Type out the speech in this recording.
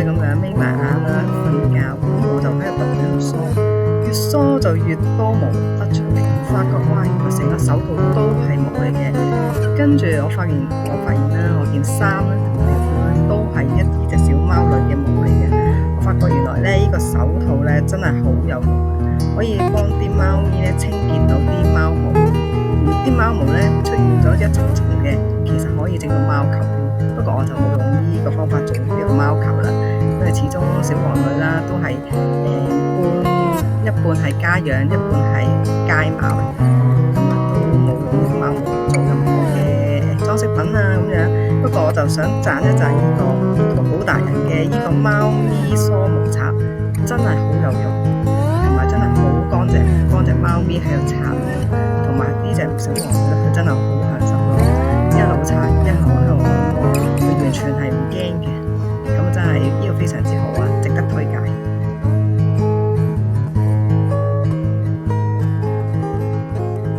咁樣眯埋眼啦瞓覺，咁我就喺度不斷喺度梳，越梳就越多毛得出嚟，發覺哇，原來成個手套都係毛嚟嘅。跟住我發現啦，我件衫咧同條褲咧都係一隻小貓女嘅毛嚟嘅。我發覺原來咧呢個手套咧真係好有用，可以幫啲貓咪咧清潔到啲貓毛。啲貓毛咧出現咗一層層嘅，其實可以整到貓球添。不過我就冇用呢個方法做呢個貓球啦，因為始終小黃女啦都係一半係家養，一半係街貓嚟嘅，咁啊都冇用貓毛做任何嘅裝飾品啊咁樣。不過我就想讚一讚呢個淘寶達人嘅呢個貓咪梳毛刷，真係好有用，同埋真係好乾淨，幫隻貓咪喺度刷毛，同埋呢隻小黃女佢真係好